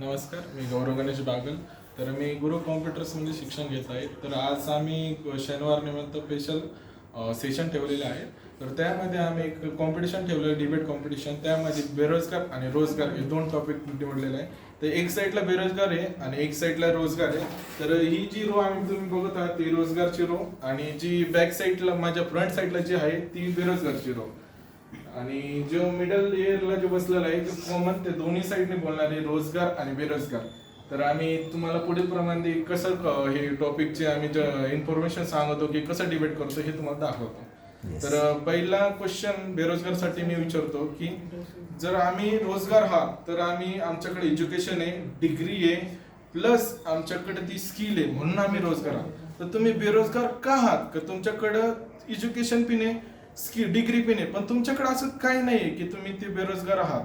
नमस्कार, मी गौरव गणेश बागल. तर मी गुरु कॉम्प्युटर्समध्ये शिक्षण घेत आहे. तर आज आम्ही शनिवार निमित्त स्पेशल सेशन ठेवलेले आहे. तर त्यामध्ये आम्ही एक कॉम्पिटिशन ठेवलं, डिबेट कॉम्पिटिशन. त्यामध्ये बेरोजगार आणि रोजगार हे दोन टॉपिक निवडलेले आहे. तर एक साईडला बेरोजगार आहे आणि एक साईडला रोजगार आहे. तर ही जी रो आम्ही तुम्ही बघत आहात ती रोजगारची रो, आणि जी बॅक साईडला माझ्या फ्रंट साईडला जी आहे ती बेरोजगारची रो. आणि जो मिडल इयरला जो बसलेला आहे तो कॉमन, ते दोन्ही साईडने बोलणारे रोजगार आणि बेरोजगार. तर आम्ही तुम्हाला पुढील प्रमाणे कसं हे टॉपिकचे आम्ही इन्फॉर्मेशन सांगतो की कसं डिबेट करतो हे तुम्हाला दाखवतो. तर पहिला क्वेश्चन बेरोजगारसाठी मी विचारतो की जर आम्ही रोजगार तर आम्ही आमच्याकडे एज्युकेशन आहे, डिग्री आहे, प्लस आमच्याकडे ती स्किल आहे, म्हणून आम्ही रोजगार आहात. तर तुम्ही बेरोजगार का आहात? का तुमच्याकडं एज्युकेशन पण आहे, स्किल डिग्री पण आहे, पण तुमच्याकडे असं काही नाहीये की तुम्ही ते बेरोजगार आहात?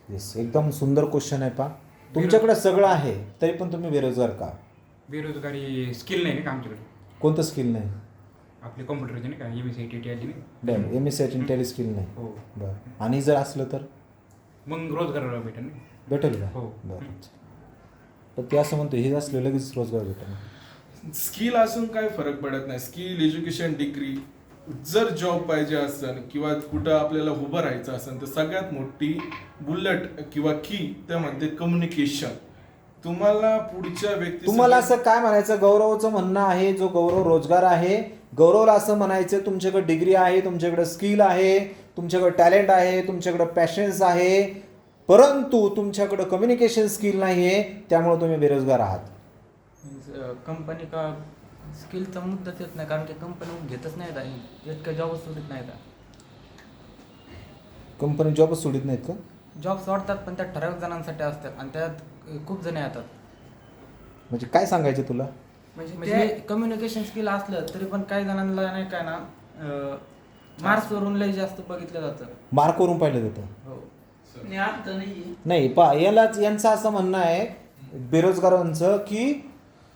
येस, एकदम सुंदर क्वेश्चन आहे. पा तुमच्याकडे सगळं आहे तरी पण तुम्ही बेरोजगार का? बेरोजगारी स्किल नाही का आमच्याकडे. कोणतं स्किल नाही? आपले कॉम्प्युटरचे नाही का MSc आली नाही. बरं, MSc टेली स्किल नाही. हो. बरं, आणि जर असलं तर मग रोजगार भेटेल ना. भेटेल का? हो. बरं, पण ते असं म्हणतो हे असलं लगेच रोजगार भेटेल. स्किल असून काय फरक पडत नाही. स्किल, एज्युकेशन, डिग्री, जर जॉब पाहिजे असेल किंवा कुठं आपल्याला उभं राहायचं असेल तर सगळ्यात मोठी बुलेट किंवा की त्या म्हणते कम्युनिकेशन. तुम्हाला पुढच्या व्यक्ती, तुम्हाला असं काय म्हणायचं? गौरवचं म्हणणं आहे, जो गौरव रोजगार आहे, गौरवला असं म्हणायचं तुमच्याकडे डिग्री आहे, तुमच्याकडे स्किल आहे, तुमच्याकडे टॅलेंट आहे, तुमच्याकडे पॅशन्स आहे, परंतु तुमच्याकडे कम्युनिकेशन स्किल नाही आहे, त्यामुळे तुम्ही बेरोजगार आहात. कंपनी का स्किलचा मुद्दाच येत नाही, कारण की कंपनी घेतच नाही, इतकं जॉबच सोडित नाही. कंपनी जॉबच सोडित नाहीत का? जॉब सोडतात पण त्या ठराविक जणांसाठी असतात आणि त्यात खूप जण येतात. म्हणजे काय सांगायचं तुला? म्हणजे कम्युनिकेशन स्किल असलं तरी पण काही जणांना नाही काय ना मार्क्सवरून लय जास्त बघितलं जातं. मार्कवरून पाहिलं जातं. हो. नाही यांचं असं म्हणणं आहे बेरोजगारांचं की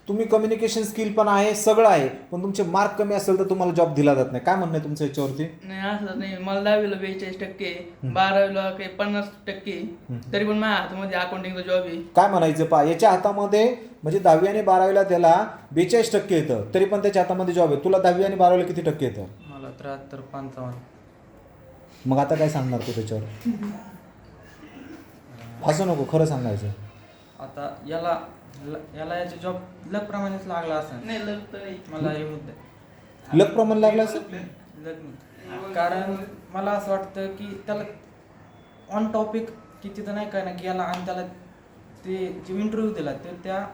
तुम्ही कम्युनिकेशन स्किल पण आहे, सगळं आहे, पण तुमचे मार्क कमी असेल तर तुम्हाला जॉब दिला जात नाही. काय म्हणणं आहे तुमचं याच्यावरती? नाही असं नाही. मला 10वीला 42%, 12वीला काही 50%, तरी पण माझ्या हातामध्ये अकाउंटिंगचा जॉब आहे. काय म्हणायचं? याच्या हातामध्ये म्हणजे 10वी आणि 12वीला त्याला 42% येतं, तरी पण त्याच्या हातामध्ये जॉब आहे. तुला 10वी आणि 12वीला किती टक्के येतं? मला 73, 55. मग आता काय सांगणार तू त्याच्यावर? असं नको, खरं सांगायचं. आता याचे जॉब लक प्रमाणेच लागला असं नाही लग तर नाही. मला हे मुद्दा लक प्रमाण लागलं असं? लग्न, कारण मला असं वाटतं की त्याला ऑन टॉपिक की तिथं नाही काय ना की याला, आणि त्याला ते जे इंटरव्ह्यू दिला ते त्या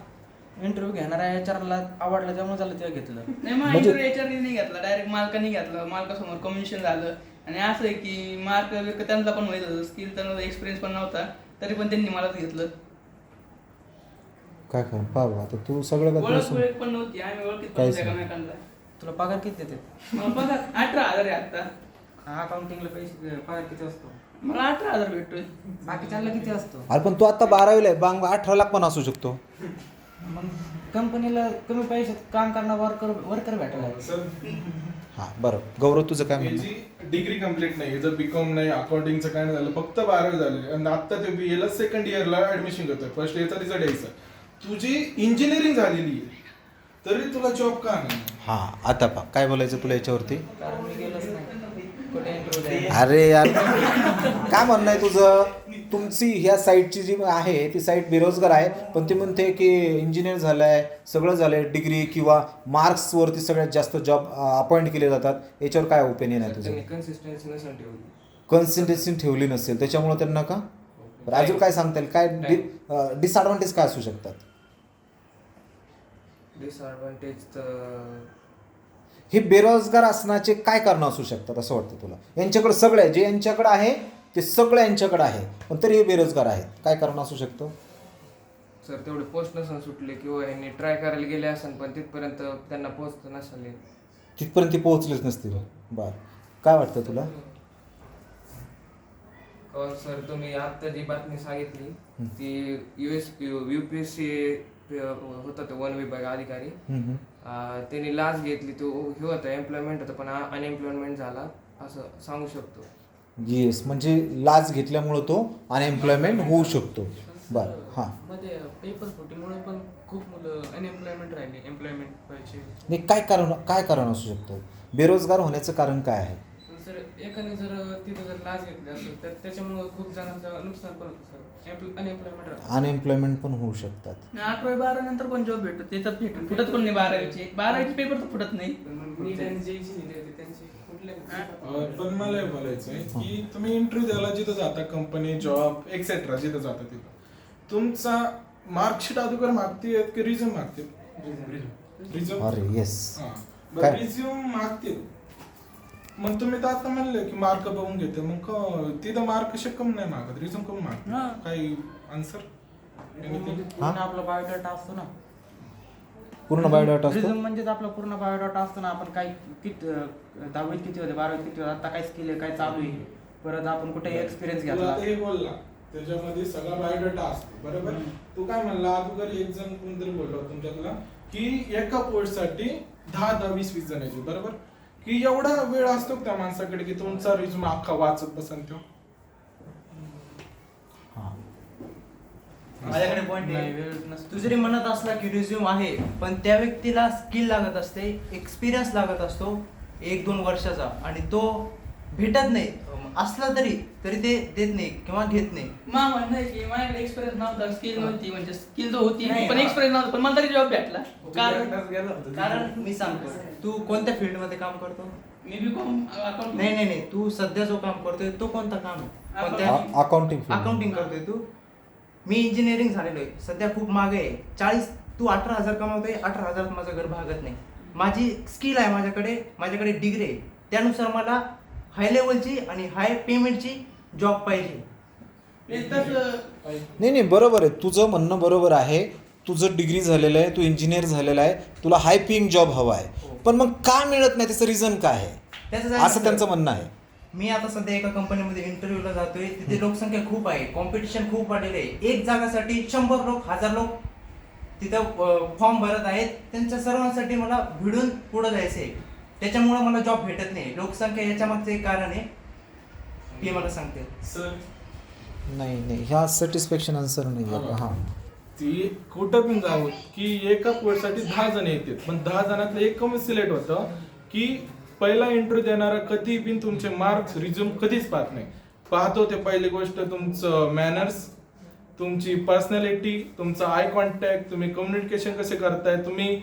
इंटरव्ह्यू घेणाऱ्या HR-ला आवडला, त्यामुळे त्याला ते घेतलं. नाही मग म्हणजे- HR-ने नाही घेतला, डायरेक्ट मालकाने घेतला. मालकासमोर कमिशन झालं. आणि असं आहे की मार्क त्यांचा पण माहित होतं, स्किल त्यांना एक्सपिरियन्स पण नव्हता, तरी पण त्यांनी मलाच घेतलं. काय काय पाहू आता तू सगळं का ओळख पण नव्हती, आम्ही ओळखीत पण काहीच नव्हतो नाही. एकमेकांना. तुला पगार किती देते? मला पगार 18,000 आहे आता. अकाउंटिंगला पैसे पगार किती असतो? मला 18,000 भेटतोय. बाकीच्यांना किती असतो? अरे पण तू आता 12वीला आहे, 18 लाख पण असू शकतो. मग कंपनीला कमी पैशात काम करणारा वर्कर भेटायला. सर, हां बरं, गौरव तुझं काय म्हणणं? याची डिग्री कम्प्लीट नाही, याचं बीकॉम नाही, अकाउंटिंगचं काय नाही झालं, फक्त 12वी झाले आणि आता ते BA ला सेकंड इयरला ऍडमिशन करतोय. फर्स्ट इयरचा रिझल्ट यायचा. तुझी इंजिनिअरिंग झालेली आहे तरी तुला जॉब का नाही? हां, आता पा काय बोलायचं तुला याच्यावरती? कारण मी गेलोच नाही कुठे इंटरव्ह्यू. अरे यार, काय म्हणणं आहे तुझं? तुमची ह्या साईटची जी आहे ती साईट बेरोजगार आहे, पण ती म्हणते की इंजिनियर झालं आहे, सगळं झालं आहे, डिग्री किंवा मार्क्सवरती सगळ्यात जास्त जॉब अपॉइंट केले जातात. याच्यावर काय ओपिनियन आहे तुझं? कन्सिस्टन्सी नसेल ठेवली. कन्सिस्टन्सी ठेवली नसेल त्याच्यामुळे त्यांना का? बरं, अजून काय सांगता येईल? काय डिसएडव्हान्टेज काय असू शकतात? डिसएडव्हान्टेज तर हे बेरोजगार असण्याचे काय कारण असू शकतात असं वाटतं तुला? यांच्याकडे सगळं आहे, जे यांच्याकडे आहे ते सगळं यांच्याकडे आहे, पण तरी हे बेरोजगार आहेत. काय कारण असू शकतं? सर तेवढे पोस्ट नसन सुटले किंवा यांनी ट्राय करायला गेले असेल पण तिथपर्यंत त्यांना पोहोचत नसेल. तिथपर्यंत ते पोहोचलेच नसतील. बरं, काय वाटतं तुला? सर तुम्ही आत्ता जी बातमी सांगितली ती UPSC होता तो वन विभाग अधिकारी, त्यांनी लाच घेतली, तो हे होता एम्प्लॉयमेंट होतं पण अनएम्प्लॉयमेंट झाला असं सांगू शकतो. येस, म्हणजे लाच घेतल्यामुळं तो अनएम्प्लॉयमेंट होऊ शकतो. बरं हां मध्ये पेपर फुटीमुळे पण खूप मुलं अनएम्प्लॉयमेंट राहिले, एम्प्लॉयमेंट व्हायचे. नाही काय कारण असू शकतं? बेरोजगार होण्याचं कारण काय आहे? सर एकाने जर तिथं जर लाच घेतली असेल तर त्याच्यामुळे खूप जणांचं नुकसान पण होतं सर, अनएम्प्लॉयमेंट राहतं. अनएम्प्लॉयमेंट पण होऊ शकतात. 11-12 नंतर पण जॉब भेटतो, त्याच्यात भेटून फुटत पण नाही. 12वीचे पेपर तर फुटत नाही. नीट आणि जेईची दिली होती त्यांची कुठले पण मला हे बोलायचं आहे की तुम्ही इंटरव्ह्यू द्यायला जिथं जाता, कंपनी, जॉब एक्सेट्रा जिथं जाता तिथं तुमचा मार्कशीट अगोदर मागते की रिझ्यूम मागते? रिझ्यूम. अरे येस. बरं, रिझ्यूम मागतील. मग तुम्ही तर आता म्हणले की मार्क बघून घेते, मग तिथं मार्क कसे कम नाही मागत, रिझ्यूम कम मागत? काही आन्सर? पूर्ण आपला बायोडाटा असतो ना, पूर्ण बायोडाटा असतो. रिझ्यूम म्हणजेच आपला पूर्ण बायोडाटा असतो ना. आपण काय किती 10वीत किती होते, 12वीत किती होते, आता काय स्किल आहे, काय चालू आहे, परत आपण कुठे एक्सपिरियन्स तुला घेतला. आता हे बोलला त्याच्यामध्ये सगळा बायोडाटा असतो बरोबर. तू काय म्हणला अगोदर, एक जण कोणतरी बोललो तुमच्यातला की एका पोस्टसाठी 10-20 जणांची बरोबर, की एवढा वेळ असतो त्या माणसाकडे की तुमचा रिझ्यूम अख्खा वाचत बसन तो? माझ्याकडे पॉईंट नाही, आहे. वेळ नसतो. तू जरी म्हणत असला की रिझ्यूम आहे, पण त्या व्यक्तीला स्किल लागत असते, एक्सपिरियन्स लागत असतो 1-2 वर्षाचा, आणि तो भेटत नाही. असला तरी ते देत नाही किंवा घेत नाही. मा म्हणणं आहे की माझ्याकडे एक्सपिरियन्स नव्हता, स्किल नव्हती, म्हणजे स्किल तर होती नाही, पण हा. एक्सपिरियन्स नव्हता, पण मला तरी जॉब भेटला. कारण मी सांगतो, तू कोणत्या फील्ड मध्ये काम करतो? मी बीकॉम अकाउंट. नाही, तू सध्या जो काम करतोय तो कोणता काम आहे? कोणत्या अकाउंटिंग. अकाउंटिंग करतोय तू. मी इंजिनिअरिंग झालेलो आहे, सध्या खूप मागे आहे. 40 तू 18,000 कमावतोय, 18,000 माझं घर भागत नाही. माझी स्किल आहे, माझ्याकडे डिग्री आहे, त्यानुसार मला हाय लेवलची आणि हाय पेमेंटची जॉब पाहिजे. नाही बरोबर आहे, तुझं म्हणणं बरोबर आहे. तुझं डिग्री झालेलं आहे, तू इंजिनियर झालेला आहे, तुला हाय पेइंग जॉब हवा आहे, पण मग का मिळत नाही त्याचं रिझन काय आहे असं त्यांचं म्हणणं आहे. मी आता सध्या एका कंपनीमध्ये इंटरव्ह्यूला जातोय, तिथे लोकसंख्या खूप आहे, कॉम्पिटिशन खूप वाढलेलं आहे. एक जागासाठी 100 लोक, 1000 लोक तिथं फॉर्म भरत आहेत. त्यांच्या सर्वांसाठी मला भिडून पुढे जायचं आहे, त्याच्यामुळे मला जॉब भेटत नाही. लोकसंख्या याच्या मागचं एक कारण आहे, हे मला सांगते. सर नाही ह्या सॅटिस्फॅक्शन आन्सर नाही आहे. हां ती कुठं पण जावं की एका पोस्टसाठी 10 जण येतात, पण 10 जणातलं एक कमी सिलेक्ट होतं की पहिला इंटरव्ह्यू देणारा कधी पण तुमचे मार्क्स, रिझ्यूम कधीच पाहत नाही. पाहतो ते पहिली गोष्ट तुमचं मॅनर्स, तुमची पर्सनॅलिटी, तुमचा आय कॉन्टॅक्ट, तुम्ही कम्युनिकेशन कसे करताय, तुम्ही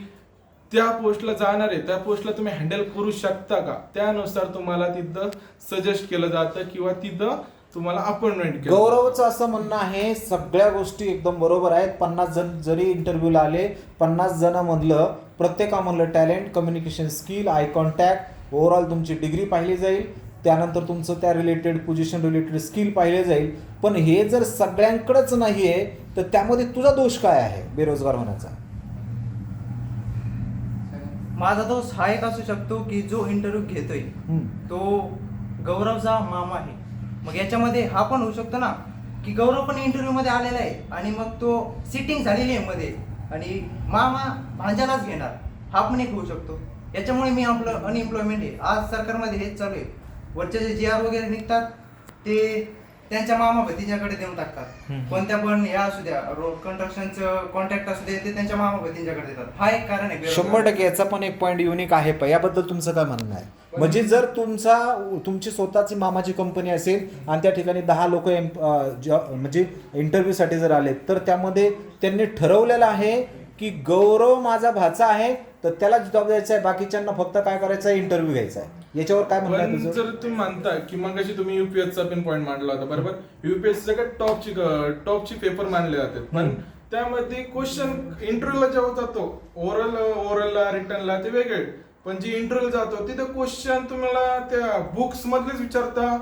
त्या पोस्टला जाणार आहे त्या पोस्टला तुम्ही हँडल करू शकता का, त्यानुसार तुम्हाला तिथं सजेस्ट केलं जातं किंवा तिथं तुम्हाला अपॉइंटमेंट केलं. गौरवचं असं म्हणणं आहे सगळ्या गोष्टी एकदम बरोबर आहेत. 50 जण जरी इंटरव्ह्यूला आले, 50 जणांमधलं प्रत्येकामधलं talent, communication skill, eye contact, overall तुमची डिग्री पाहिली जाईल, त्यानंतर तुमचं त्या रिलेटेड पोझिशन रिलेटेड स्किल पाहिले जाईल. पण हे जर सगळ्यांकडेच नाही आहे तर त्यामध्ये तुझा दोष काय आहे बेरोजगार होण्याचा? माझा दोष हा एक असू शकतो की जो इंटरव्ह्यू घेतोय तो गौरवचा मामा आहे. मग याच्यामध्ये हा पण होऊ शकतो ना की गौरव पण इंटरव्ह्यू मध्ये आलेला आहे आणि मग तो सिटिंग झालेली आहे मध्ये आणि मामा भांजालाच घेणार, हा पण एक होऊ शकतो. याच्यामुळे मी आपलं अनएम्प्लॉयमेंट आहे. आज सरकारमध्ये हेच चालू आहे, वरचे जे GR वगैरे निघतात ते त्यांच्या मामा भतींच्याकडे देऊन टाकतात. कोणत्या पण या असू द्या, रोड कन्स्ट्रक्शनचं कॉन्ट्रॅक्ट असू दे, ते त्यांच्या मामा भतींच्याकडे देतात. हा एक कारण आहे. 100% याचा पण एक पॉईंट युनिक आहे. याबद्दल तुमचं काय म्हणणं आहे? म्हणजे जर तुमची स्वतःची मामाची कंपनी असेल आणि त्या ठिकाणी 10 लोक म्हणजे इंटरव्ह्यूसाठी जर आले तर त्यामध्ये त्यांनी ठरवलेलं आहे की गौरव माझा भाचा आहे तर त्याला जॉब द्यायचा आहे, बाकीच्यांना फक्त काय करायचं आहे, इंटरव्ह्यू घ्यायचा आहे. याच्यावर काय म्हणणं आहे पण तुझं? जर तुम्ही म्हणता की मग तुम्ही युपीएसचा पण पॉईंट मांडला होता बरोबर, युपीएसचे काय टॉपची पेपर मानले जातात, पण त्यामध्ये क्वेश्चन इंटरव्ह्यूला जेव्हा जातो ओरलला रिटर्नला ते वेगळे, पण जे इंटरव्ह्यू जातो तिथे क्वेश्चन तुम्हाला त्या बुक्स मधलेच विचारता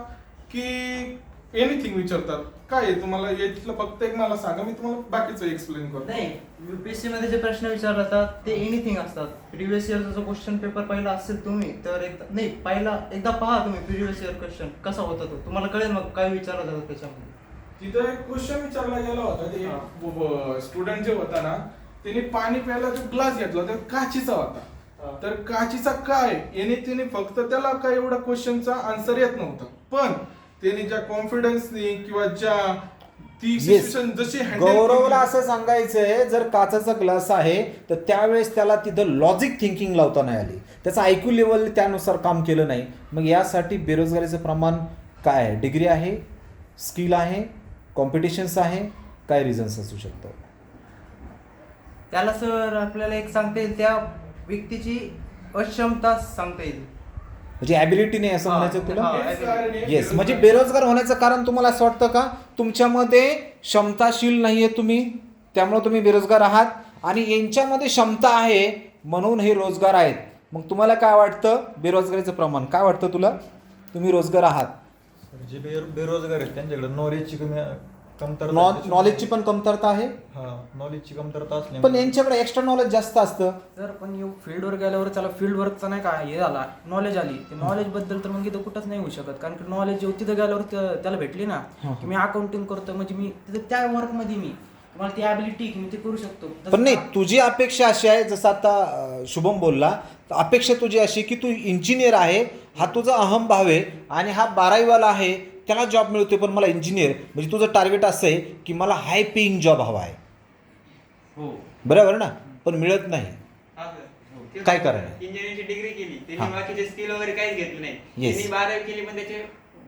की एनिथिंग विचारतात? काय आहे तुम्हाला यातलं फक्त एक मला सांगा, मी तुम्हाला बाकीचं एक्सप्लेन करतो. नाही, UPSC मध्ये जे प्रश्न विचारले जातात ते एनिथिंग असतात. प्रिव्हियस इयरचा जो क्वेश्चन पेपर पाहिला असेल तुम्ही तर एकदा पहा तुम्ही प्रिव्हियस इयर क्वेश्चन कसा होता तो, तुम्हाला कळेल मग काय विचारलं जातं त्याच्यामध्ये. तिथं एक क्वेश्चन विचारला गेला होता, ते स्टुडंट जे होता ना त्याने पाणी प्यायला जो ग्लास घेतला तो काचीचा होता, तर काचीचा काय याने त्याने फक्त त्याला काय एवढा क्वेश्चनचा आन्सर येत नव्हता, पण त्याने ज्या कॉन्फिडन्सनी किंवा ज्या ती Yes. सिच्युएशन जशी handle गौरवला केली- असं सांगायचंय जर काचाचा ग्लास आहे तर त्यावेळेस त्याला तिथं लॉजिक थिंकिंग लावता नाही आली, त्याचं IQ लेवल त्यानुसार काम केलं नाही. मग यासाठी बेरोजगारीचं प्रमाण काय आहे? डिग्री आहे, स्किल आहे, कॉम्पिटिशन्स आहे, काय रिझन्स असू शकतं? त्याला सर आपल्याला एक सांगता येईल, त्या व्यक्तीची अक्षमता सांगता येईल. म्हणजे ॲबिलिटी नाही असं हा, म्हणायचं तुला? हा. हेच कारण आहे येस, म्हणजे बेरोजगार होण्याचं कारण तुम्हाला असं वाटतं का तुमच्यामध्ये क्षमताशील नाहीये तुम्ही, त्यामुळे तुम्ही बेरोजगार आहात, आणि यांच्यामध्ये क्षमता आहे म्हणून हे रोजगार आहेत. मग तुम्हाला काय वाटतं बेरोजगारीचं प्रमाण काय वाटतं तुला? तुम्ही रोजगार आहात, जे बेरोजगार आहेत त्यांच्याकडे नॉलेजची कमतरता नॉलेजची पण कमतरता आहे, नॉलेजची कमतरता पण असल्यामुळे यांच्याकडे एक्स्ट्रा नॉलेज जास्त असतं. जर पण फील्डवर गेल्यावर त्याला फील्ड वर्कचा नाही का हे झाला, नॉलेज आली, ते नॉलेज बद्दल तर मग इथं कुठंच नाही होऊ शकत. कारण की नॉलेज तिथं गेल्यावर त्याला भेटली ना की मी अकाउंटिंग करतो, म्हणजे मी तिथं त्या वर्कमध्ये मला ती ॲबिलिटी की मी ते करू शकतो. पण नाही, तुझी अपेक्षा अशी आहे, जसं आता शुभम बोलला, तर अपेक्षा तुझी अशी की तू इंजिनियर आहे, हा तुझा अहम भाव आहे, आणि हा 12वीवाला आहे त्याला जॉब मिळतोय पण मला इंजिनियर, म्हणजे तुझं टार्गेट असं आहे की मला हाय पेईंग जॉब हवा आहे, हो. बरोबर ना? पण मिळत नाही, हा सर. काय करायचं? इंजिनिअरिंगची डिग्री केली हा. त्यांनी, बाकीचे स्किल वगैरे काहीच घेतले नाही. Yes. त्यांनी 12वी केली पण त्याचे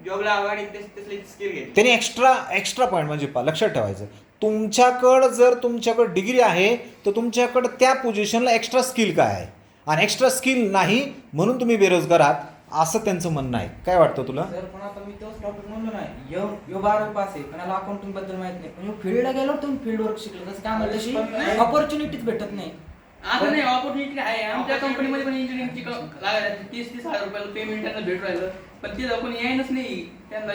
जॉबला आघाडी तसले स्किल घेतले. त्याने एक्स्ट्रा पॉईंट म्हणजे लक्षात ठेवायचं, तुमच्याकडं डिग्री आहे तर तुमच्याकडं त्या पोझिशनला एक्स्ट्रा स्किल काय आहे, आणि एक्स्ट्रा स्किल नाही म्हणून तुम्ही बेरोजगार आहात असं त्यांचं म्हणणं आहे. काय वाटतं तुला? जर पण आता मी तोच टॉपिक म्हणलो नाही, यो 12वी पास आहे पण याला अकाउंटिंग बद्दल माहित नाही, पण फील्डला गेल्यावर तुम्ही फील्ड वर्क शिकलं, तसं काय म्हणलं तशी ऑपॉर्च्युनिटीच भेटत नाही. आता नाही, ऑपॉर्च्युनिटी आहे आमच्या कंपनीमध्ये पण इंजिनिअरिंगची 30-30 हजार रुपयाला पेमेंट त्यांना भेटू राहिलं, पण ते कोणी यायनच नाही त्यांना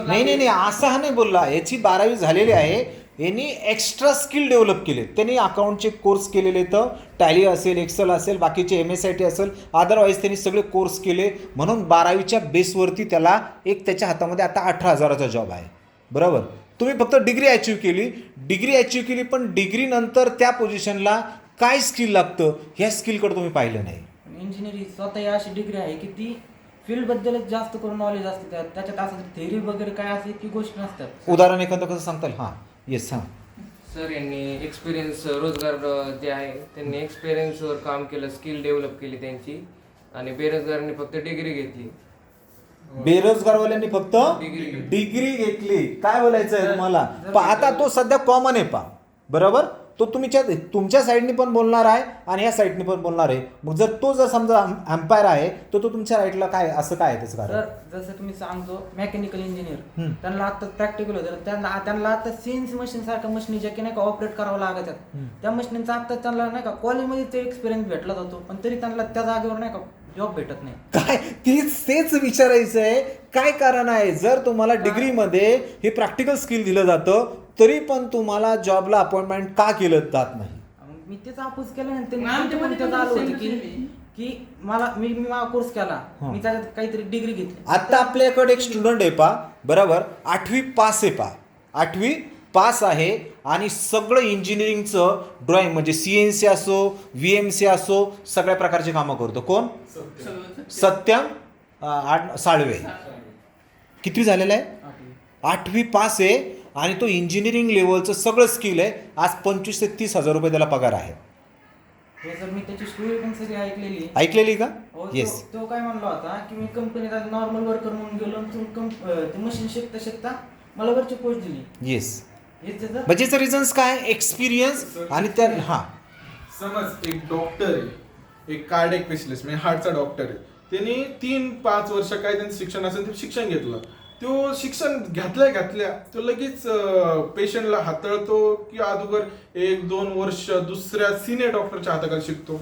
नाही, असं हा नाही बोलला. याची 12वी झालेली आहे, यांनी एक्स्ट्रा स्किल डेव्हलप केले, त्यांनी अकाउंटचे कोर्स केलेले, तर टॅली असेल, एक्सेल असेल, बाकीचे MSIT असेल, अदरवाईज त्यांनी सगळे कोर्स केले, म्हणून 12वीच्या बेसवरती त्याला त्याच्या हातामध्ये आता 18,000चा जॉब आहे. बरोबर? तुम्ही फक्त डिग्री अचीव्ह केली, पण डिग्री नंतर त्या पोझिशनला काय स्किल लागतं ह्या स्किलकडे तुम्ही पाहिलं नाही. इंजिनिअरिंग स्वतः अशी डिग्री आहे की ती फील्ड बद्दलच जास्त करून नॉलेज असते, त्याच्यात असं थेअरी वगैरे काय असे की गोष्टी नसतात. उदाहरण एखादं कसं सांगता येईल? हां, येस, हां. सर यांनी एक्सपिरियन्स रोजगार जे आहे त्यांनी एक्सपिरियन्सवर काम केलं, स्किल डेव्हलप केली त्यांची, आणि बेरोजगारांनी फक्त डिग्री घेतली. बेरोजगारवाल्यांनी फक्त डिग्री घेतली. काय बोलायचं आहे तुम्हाला? आता तो सध्या कॉमन आहे बरोबर? तो तुमच्या साईडनी पण बोलणार आहे आणि ह्या साईडनी पण बोलणार आहे. मग जर समजा अम्पायर आहे तर तो तुमच्या राईटला काय असं काय आहे त्याचं कारण? तर जसं तुम्ही सांगतो मेकॅनिकल इंजिनियर, त्यांना आता प्रॅक्टिकल होतं, त्यांना आता सीएनसी मशीन सारख्या मशीन ज्या की नाही का ऑपरेट करावं लागत आहेत, त्या मशीनचा आता त्यांना नाही का कॉलेजमध्ये ते एक्सपिरियन्स भेटला जातो, पण तरी त्यांना त्या जागेवर नाही का जॉब भेटत नाही. काय तेच विचारायचं आहे, काय कारण आहे? जर तुम्हाला डिग्रीमध्ये हे प्रॅक्टिकल स्किल दिलं जातं तरी पण तुम्हाला जॉबला अपॉइंटमेंट का केलं जात नाही? मी तेच अपोज केलं ना, मग आमच्यामध्ये पण आलं होतं same की मी माझा कोर्स केला, मी त्याच्यात काहीतरी डिग्री घेतली. आता आपल्याकडे एक स्टुडंट आहे बरोबर, 8वी पास आहे 8वी पास आहे, आणि सगळं इंजिनिअरिंगचं ड्रॉइंग म्हणजे CNC असो, VMC असो, सगळ्या प्रकारची कामं करतो. कोण? सत्यम साळवे. किती झालेलं आहे? 8वी पास आहे, आणि तो इंजिनिअरिंग लेवलचं सगळं स्किल आहे. आज 25 ते 30 हजार रुपये त्याला पगार आहे. हे जर मी त्याची स्टोरी पण सगळी ऐकलेली का? हो, येस. तो काय म्हणला होता की मी कंपनीत नॉर्मल वर्कर म्हणून गेलो, ते मशीन शिकता मला वरची पोस्ट दिली. येस. हेच त्याचं म्हणजे रिझन्स काय? एक्सपिरियन्स. आणि त्या समज एक डॉक्टर आहे, एक कार्डियक स्पेशलिस्ट म्हणजे हार्टचा डॉक्टर आहे, त्यांनी 3-5 वर्ष काय त्यांचं शिक्षण असेल ते शिक्षण घेतलं, तो शिक्षण घातल्या तो लगेच पेशंटला हाताळतो की अगोदर 1-2 वर्ष दुसऱ्या सिनियर डॉक्टरच्या हाताखाली शिकतो?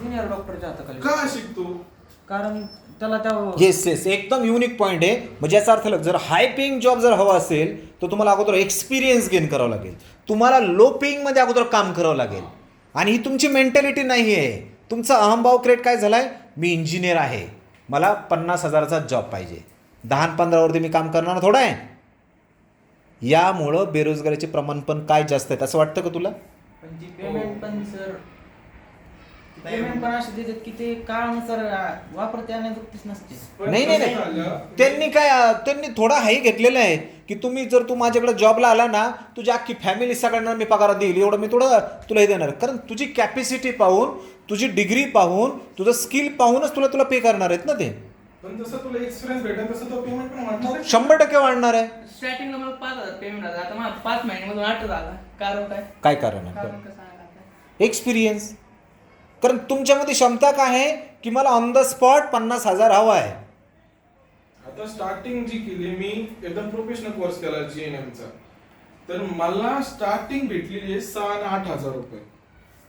सिनियर डॉक्टरच्या हाताखाली. का शिकतो? कारण त्याला त्या येस एकदम युनिक पॉईंट आहे. म्हणजे याचा अर्थ जर हाय पेईंग जॉब जर हवा असेल तर तुम्हाला अगोदर एक्सपिरियन्स गेन करावं लागेल, तुम्हाला लो पेईंगमध्ये अगोदर काम करावं लागेल, आणि ही तुमची मेंटॅलिटी नाही आहे. तुमचा अहमभाव क्रिएट काय झालाय? मी इंजिनियर आहे, मला 50,000चा जॉब पाहिजे, 10-15 मी काम करणार थोडं आहे. यामुळं बेरोजगारीचे प्रमाण पण काय जास्त आहेत असं वाटतं का तुला? पण जी पेमेंट पण सर पेमेंट पण असे देतात की ते काळानुसार वापरता येण्याजोगतीच नसते. पण नाही नाही कसं नाही झालं, त्यांनी थोडा हाई घेतलेला आहे की तू माझ्याकडे जॉबला आला ना तुझी अख्खी फॅमिली सगळ्यांना मी पगार देईल एवढं मी थोडं तुला हे देणार कारण तुझी कॅपॅसिटी पाहून तुझी डिग्री पाहून तुझं स्किल पाहूनच तुला पे करणार आहेत ना ते पण जसं तुला एक्सपिरियन्स भेटेल तसं तो पेमेंट पण वाढणार आहे. 100% वाढणार आहे. स्टार्टिंगला मला 5,000 पेमेंट झालं, आता मला 5 महिन्यामधून 8 झाला. कारण काय? काय कारण आहे कारण कसं आहे आता? एक्सपिरियन्स कारण तुमच्यामध्ये क्षमता काय आहे की मला ऑन द स्पॉट 50,000 हवा आहे. आता स्टार्टिंग जी केली मी एकदम प्रोफेशनल कोर्स केला GNM चा, तर मला स्टार्टिंग भेटलेली आहे 6 आणि 8,000 रुपये.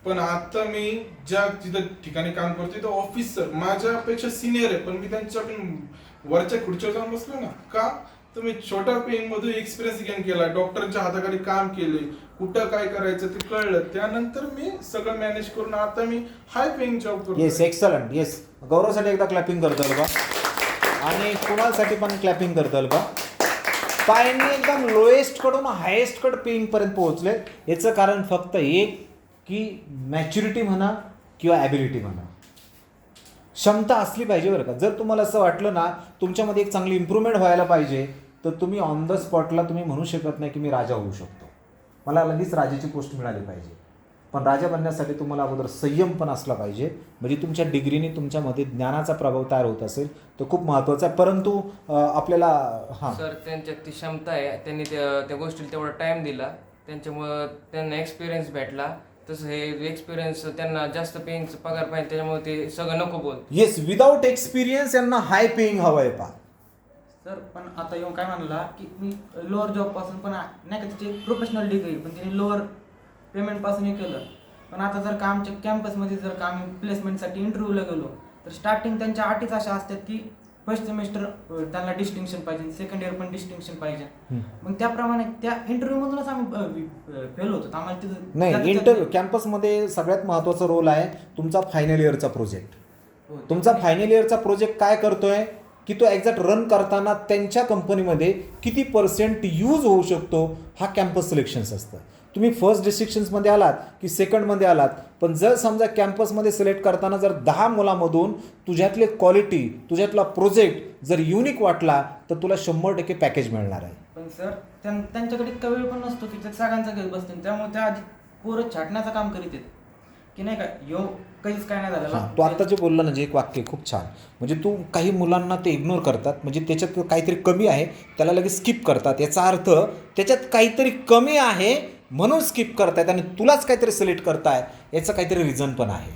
पण आता मी ज्या जिथं ठिकाणी काम करतो तिथं ऑफिसर माझ्यापेक्षा सिनियर आहे, पण मी त्यांच्याकडून वरच्या खुर्चीवर जाऊन बसलो ना का तर मी छोट्या पेइंग मधून एक्सपिरियन्स गेन केला, डॉक्टरच्या हाताखाली काम केले, कुठं काय करायचं ते कळलं, त्यानंतर मी सगळं मॅनेज करून आता मी हाय पेइंग जॉब करतो. Yes excellent. येस गौरवसाठी एकदा क्लॅपिंग करताल बा आणि कुणालसाठी पण क्लॅपिंग करताल बा. पायांनी एकदम लोएस्ट कडून हायेस्ट कड पेइंग पर्यंत पोहोचले. याचं कारण फक्त एक की मॅच्युरिटी म्हणा किंवा ॲबिलिटी म्हणा, क्षमता असली पाहिजे बरं का. जर तुम्हाला असं वाटलं ना तुमच्यामध्ये एक चांगली इम्प्रूव्हमेंट व्हायला पाहिजे तर तुम्ही ऑन द स्पॉटला तुम्ही म्हणू शकत नाही की मी राजा होऊ शकतो, मला लगेच राजाची पोस्ट मिळाली पाहिजे. पण राजा बनण्यासाठी तुम्हाला अगोदर संयम पण असला पाहिजे. म्हणजे तुमच्या डिग्रीने तुमच्यामध्ये ज्ञानाचा प्रभाव तयार होत असेल तर खूप महत्त्वाचं आहे. परंतु आपल्याला हां सर त्यांच्यात ती क्षमता आहे, त्यांनी त्या गोष्टीला तेवढा टाइम दिला, त्यांच्यामुळं त्यांना एक्सपिरियन्स भेटला. तसं हे एक्सपिरियन्स त्यांना जास्त पेइंगचं पगार पाहिजे, त्याच्यामुळे ते सगळं नको बोल. येस विदाउट एक्सपिरियन्स यांना हाय पेइंग हवं आहे पा. सर पण आता येऊन काय म्हणला की मी लोअर जॉब पासून पण नाही का त्याची प्रोफेशनल डिग्री पण त्यांनी लोअर पेमेंट पासून हे केलं. पण आता जर का आमच्या कॅम्पसमध्ये जर का आम्ही प्लेसमेंटसाठी इंटरव्ह्यूला गेलो तर स्टार्टिंग त्यांच्या अटीच अशा असतात की फर्स्ट सेमिस्टर त्यांना डिस्टिंक्शन पाहिजे, सेकंड इयर पण डिस्टिंक्शन पाहिजे. मग त्याप्रमाणे त्या इंटरव्ह्यू मधूनच आम्ही फेल होतो. आम्हाला तिथं नाही इंटरव्ह्यू कॅम्पसमध्ये सगळ्यात महत्त्वाचा रोल आहे तुमचा फायनल इयरचा प्रोजेक्ट. तुमचा फायनल इयरचा प्रोजेक्ट काय करतोय की तो एक्झॅक्ट रन करताना त्यांच्या कंपनीमध्ये किती % यूज होऊ शकतो हा कॅम्पस सिलेक्शन्स असतं. तुम्ही फर्स्ट डिस्ट्रिक्शन्समध्ये आलात की सेकंडमध्ये आलात, पण जर समजा कॅम्पसमध्ये सिलेक्ट करताना जर 10 मुलामधून तुझ्यातले क्वालिटी तुझ्यातला प्रोजेक्ट जर युनिक वाटला तर तुला 100% पॅकेज मिळणार आहे. पण सर त्यांच्याकडे इतका वेळ पण नसतो की ते सगळ्यांचा घेत बसतील, त्यामुळे त्या आधी पोरं छाटण्याचं काम करीत आहेत की नाही का कधीच काय नाही झालं. तू आत्ता जे बोलला ना जे एक वाक्य खूप छान, म्हणजे तू काही मुलांना ते इग्नोर करतात, म्हणजे त्याच्यात काहीतरी कमी आहे त्याला लगेच स्किप करतात. याचा अर्थ त्याच्यात काहीतरी कमी आहे म्हणून स्किप करतायत आणि तुलाच काहीतरी सिलेक्ट करताय, याचं काहीतरी रिझन पण आहे.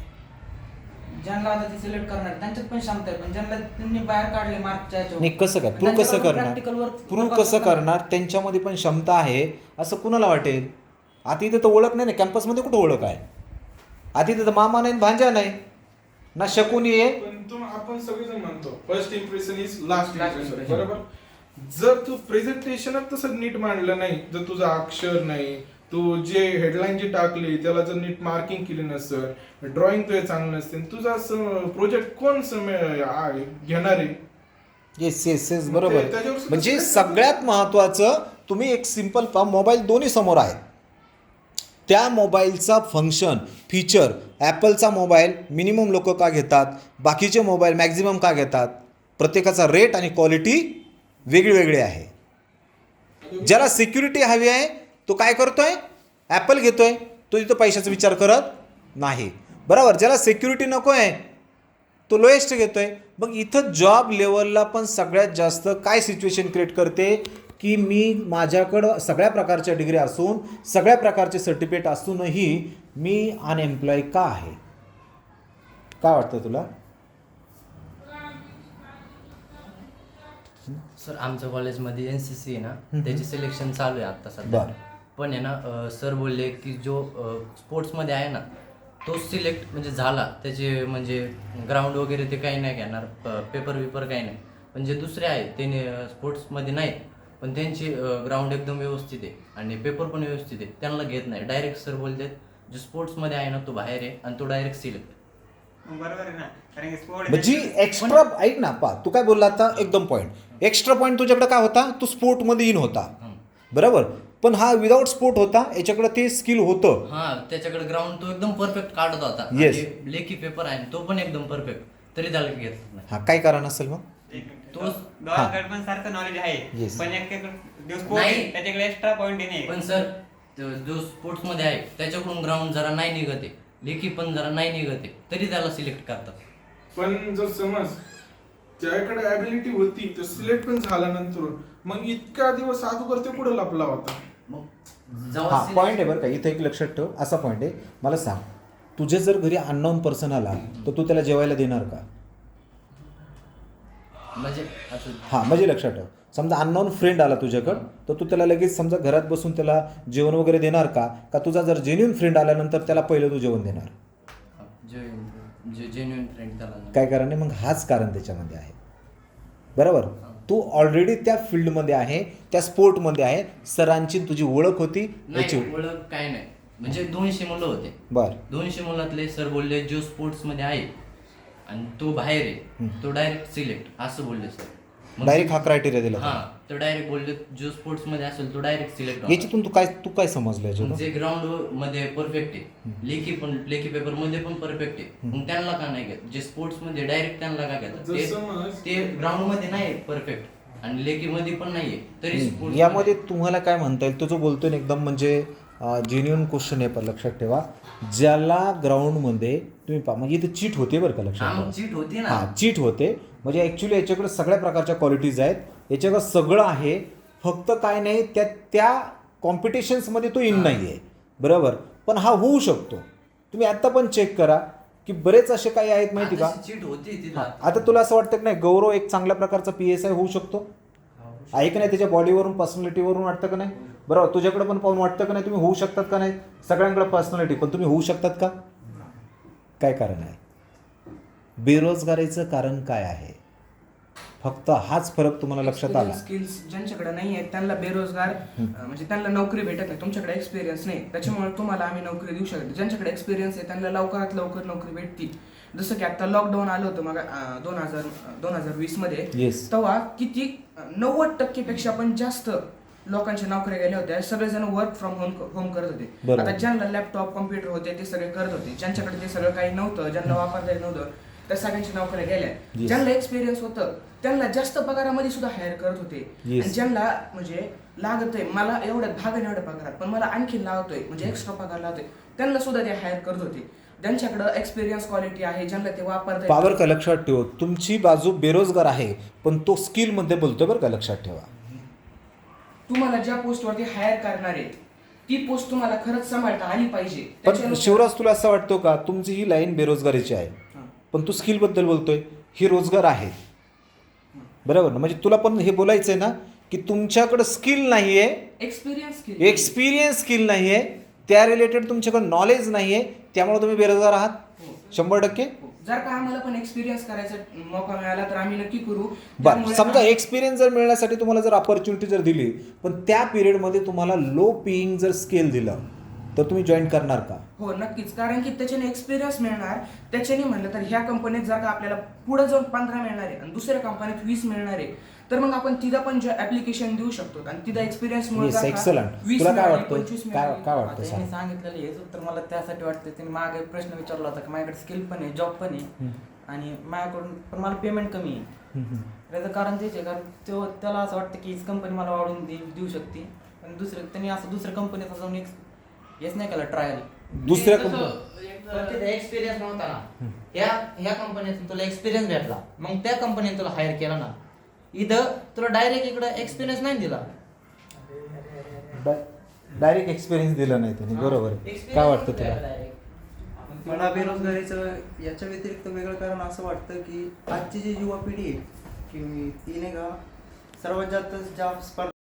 ज्यांना आता ते सिलेक्ट करणार त्यांच्यात पण क्षमता आहे, पण ज्यांना त्यांनी बाहेर काढले मार्कच्या नाही कसं काय प्रूव्ह कसं करणार, प्रूव्ह कसं करणार त्यांच्यामध्ये पण क्षमता आहे असं कुणाला वाटेल. आता इथे तर ओळख नाही ना, कॅम्पसमध्ये कुठं ओळख आहे. आता इथे तर मामा नाही भांजा नाही ना शकुनी आहे. पण आपण सगळेजण म्हणतो first impression is last impression, बरोबर. जर तू प्रेझेंटेशनच तसं नीट मांडलं नाही, जर तुझा अक्षर नाही, तू जे हेडलाईन जी टाकली त्याला जर नीट मार्किंग केली नसेल, ड्रॉइंग तुझे चांगलं नसते, तुझा प्रोजेक्ट कोण घेणार आहे. येस येस येस बरोबर. त्याच्यावर म्हणजे सगळ्यात महत्त्वाचं तुम्ही एक सिम्पल मोबाईल दोन्ही समोर आहे, त्या मोबाईलचा फंक्शन फीचर ॲपलचा मोबाईल मिनिमम लोक का घेतात, बाकीचे मोबाईल मॅक्झिमम का घेतात, प्रत्येकाचा रेट आणि क्वालिटी वेगळी आहे. ज्याला सिक्युरिटी हवी आहे तो काय करतोय ॲपल घेतोय, तो तिथं पैशाचा विचार करत नाही, बरोबर. ज्याला सिक्युरिटी नको आहे तो लोएस्ट घेतोय. मग इथं जॉब लेवलला पण सगळ्यात जास्त काय सिच्युएशन क्रिएट करते की मी माझ्याकडं सगळ्या प्रकारच्या डिग्री असून सगळ्या प्रकारचे सर्टिफिकेट असूनही मी अनएम्प्लॉय का आहे. काय वाटतं तुला. सर आमच्या कॉलेजमध्ये NCC आहे ना त्याची सिलेक्शन चालू आहे आत्ता सध्या. पण आहे ना सर बोलले की जो स्पोर्ट्समध्ये आहे ना तो सिलेक्ट म्हणजे झाला त्याचे म्हणजे ग्राउंड वगैरे ते काही नाही घेणार, पेपर काही नाही. पण जे दुसरे आहेत ते स्पोर्ट्समध्ये नाहीत पण त्यांची ग्राउंड एकदम व्यवस्थित आहे आणि पेपर पण व्यवस्थित आहे, त्यांना घेत नाही. डायरेक्ट सर बोलतात जो स्पोर्ट्समध्ये आहे ना तो बाहेर आहे आणि तो डायरेक्ट सिलेक्ट. बरोबर आहे ना, कारण की स्पोर्ट म्हणजे एक्स्ट्रा ऐक ना पा तू काय बोलला आता एकदम पॉईंट. एक्स्ट्रा पॉईंट तुझ्याकडे काय होता, तू स्पोर्टमध्ये इन होता बरोबर. पण हा विदाऊट स्पोर्ट होता, याच्याकडे ते स्किल होतं. हा त्याच्याकडे ग्राउंड तो एकदम परफेक्ट काढत होता. Yes. आणि लेखी पेपर आहे तो पण एकदम परफेक्ट, तरी त्याला घेत नाही. हा काय कारण असेल मग? दोघांकडे पण सारखं नॉलेज आहे, Yes. पण एकाकडे जो स्पोर्ट आहे नाही. त्याच्याकडे एक्स्ट्रा पॉईंट नाही. पण सर जो स्पोर्ट्स मध्ये आहे त्याच्याकडून ग्राउंड जरा नाही निघत आहे, लेखी पण जरा नाही निघत आहे, तरी त्याला सिलेक्ट करतात. पण जर समज त्याकडे ॲबिलिटी होती तर सिलेक्ट पण झाल्यानंतर मग इतका दिवस अगोदर ते पुढे लपला होता. मग हा जेव्हा पॉईंट आहे बरं का, इथं एक लक्षात ठेव, असा पॉईंट आहे. मला सांग, तुझे जर घरी अननोन पर्सन आला तर तू त्याला जेवायला देणार का? म्हणजे आता हा म्हणजे लक्षात ठेव, समजा अननोन फ्रेंड आला तुझ्याकडं तर तू त्याला लगेच समजा घरात बसून त्याला जेवण वगैरे देणार का? का तुझा जर जेन्युइन फ्रेंड आल्यानंतर त्याला पहिलं तू जेवण देणार? जे जेन्युइन फ्रेंड त्याला काय कारण आहे? मग हाच कारण त्याच्यामध्ये आहे. बरोबर, तू ऑलरेडी त्या फील्डमध्ये आहे, त्या स्पोर्टमध्ये आहे, सरांची तुझी ओळख होती याची. नाही ओळख काय नाही, म्हणजे 200 मुलं होते. बर 200 मुलातले सर बोलले जो स्पोर्ट्स मध्ये आहे आणि तो बाहेर आहे तो डायरेक्ट सिलेक्ट असं बोलले सर. मग डायरेक्ट हा क्रायटेरिया दिला हा होता. तो डायरेक्ट बोलले जो स्पोर्ट्स मध्ये असेल तो डायरेक्ट सिलेक्ट. याच्यातून तू काय समजलं याच्यातून? जे ग्राउंड मध्ये परफेक्ट आहे, लेखी पेपर मध्ये पण परफेक्ट आहे, मग त्यांना का नाही घेत? जे स्पोर्ट्स मध्ये डायरेक्ट त्यांना का घेतात? जर समज ते ग्राउंड मध्ये नाही परफेक्ट आणि लेखी मध्ये पण नाहीये तरी sports यामध्ये तुम्हाला काय म्हणता येईल? तो जो बोलतोय ना एकदम म्हणजे जेन्युइन क्वेश्चन आहे, पण लक्षात ठेवा, ज्याला ग्राउंडमध्ये तुम्ही पहा म्हणजे इथे चीट होते बरं का, लक्षात ठेवा. चीट होती ना. हा चीट होते म्हणजे ॲक्च्युली याच्याकडे सगळ्या प्रकारच्या क्वालिटीज आहेत, याच्याकडे सगळं आहे, फक्त काय नाही त्या कॉम्पिटिशन्समध्ये तो इन नाही आहे. बरोबर, पण हा होऊ शकतो. तुम्ही आत्ता पण चेक करा की बरेच असे काही आहेत माहिती का. चीट होती तिथं. आता तुला असं वाटतं की नाही गौरव एक चांगल्या प्रकारचा PSI होऊ शकतो? आहे का नाही? त्याच्या बॉडीवरून पर्सनॅलिटीवरून वाटतं का नाही? बरोबर, तुझ्याकडे पण पाहून वाटतं का नाही तुम्ही होऊ शकतात का नाही? सगळ्यांकडे पर्सनॅलिटी, पण तुम्ही होऊ शकतात का? काय कारण आहे? बेरोजगारीचं कारण काय आहे? फक्त हाच फरक तुम्हाला लक्षात आला. स्किल्स ज्यांच्याकडे नाही आहेत त्यांना बेरोजगार म्हणजे त्यांना नोकरी भेटत नाही. तुमच्याकडे एक्सपिरियन्स नाही त्याच्यामुळे तुम्हाला आम्ही नोकरी देऊ शकतो. ज्यांच्याकडे एक्सपिरियन्स आहे त्यांना लवकरात लवकर नोकरी भेटतील. जसं की आता लॉकडाऊन आलं होतं मग 2020 मध्ये, Yes. तेव्हा किती 90% पेक्षा पण जास्त लोकांच्या नोकऱ्या गेल्या होत्या. सगळेजण वर्क फ्रॉम होम करत होते. बरोबर. आता ज्यांना लॅपटॉप कॉम्प्युटर होते ते सगळे करत होते. ज्यांच्याकडे ते सगळं काही नव्हतं, ज्यांना वापरता येत नव्हतं, त्या सगळ्यांच्या नोकऱ्या गेल्या. Yes. ज्यांना एक्सपिरियन्स होतं त्यांना जास्त पगारामध्ये सुद्धा हायर करत होते. Yes. आणि ज्यांना म्हणजे लागतोय मला एवढ्यात भागन एवढ्या पगारात पण मला आणखी लावतोय म्हणजे एक्स्ट्रा पगार लावतोय, त्यांना सुद्धा ते हायर करत होते. ज्यांच्याकडे एक्सपिरियन्स क्वालिटी आहे, ज्यांना ते वापरता पावर का लक्षात ठेव, तुमची बाजू बेरोजगार आहे पण तो स्किल मध्ये बोलतोय बरं का, लक्षात ठेवा. तुम्हाला ज्या पोस्टवरती हायर करणार आहे ती पोस्ट तुम्हाला खरंच सांभाळता आली पाहिजे. पण त्याच्यानुसार- शिवराज तुला असं वाटतो का तुमची ही लाईन बेरोजगारीची आहे, पण तू स्किल बद्दल बोलतोय, ही रोजगार आहे. बरोबर ना? म्हणजे तुला पण हे बोलायचंय ना की तुमच्याकडे स्किल नाहीये, एक्सपिरियन्स स्किल नाहीये, त्या रिलेटेड तुमच्याकडे नॉलेज नाहीये, त्यामुळे तुम्ही बेरोजगार आहात. 100%. जर का आम्हाला पण एक्सपिरियन्स करायचा मौका मिळाला तर आम्ही नक्की करू. बरं, त्यामुळे समजा एक्सपिरियन्स जर मिळण्यासाठी तुम्हाला जर अपॉर्च्युनिटी जर दिली पण त्या पिरियडमध्ये तुम्हाला लो पेईंग जर स्केल दिलं तर तुम्ही जॉईन करणार का? हो नक्कीच, कारण की त्याच्याने एक्सपिरियन्स मिळणार. त्याच्याने म्हणलं तर ह्या कंपनीत जर का आपल्याला पुढे जाऊन 15 मिळणार आहे आणि दुसऱ्या कंपनीत 20 मिळणार आहे तर मग आपण तिथं पण ऍप्लिकेशन देऊ शकतो आणि तिथं एक्सपिरियन्स एक्सलंट. तुला काय वाटतं? काय वाटतं त्यांनी सांग. सांगितलेलं हेच उत्तर मला त्यासाठी वाटतं. त्यांनी मागे प्रश्न विचारला होता की माझ्याकडे स्किल पण आहे, जॉब पण आहे आणि माझ्याकडून पण मला पेमेंट कमी आहे. त्याचं कारण तेच आहे, कारण त्याला असं वाटतं की हीच कंपनी मला वाढवून देऊ शकते. आणि त्यांनी असं दुसऱ्या कंपनीत जाऊन हेच नाही केलं ट्रायल. दुसऱ्या एक्सपिरियन्स नव्हता ना, ह्या कंपनीतून तुला एक्सपिरियन्स भेटला, मग त्या कंपनीने तुला हायर केला ना. इथं तुला डायरेक्ट इकडं एक्सपिरियन्स नाही दिला, डायरेक्ट एक्सपिरियन्स दिला नाही त्यांनी. बरोबर आहे. काय वाटतं तुला? मला बेरोजगारीचं याच्या व्यतिरिक्त वेगळं कारण असं वाटतं की आजची जी युवा पिढी आहे की ती नाही का सर्वात जास्त ज्या स्पर्धा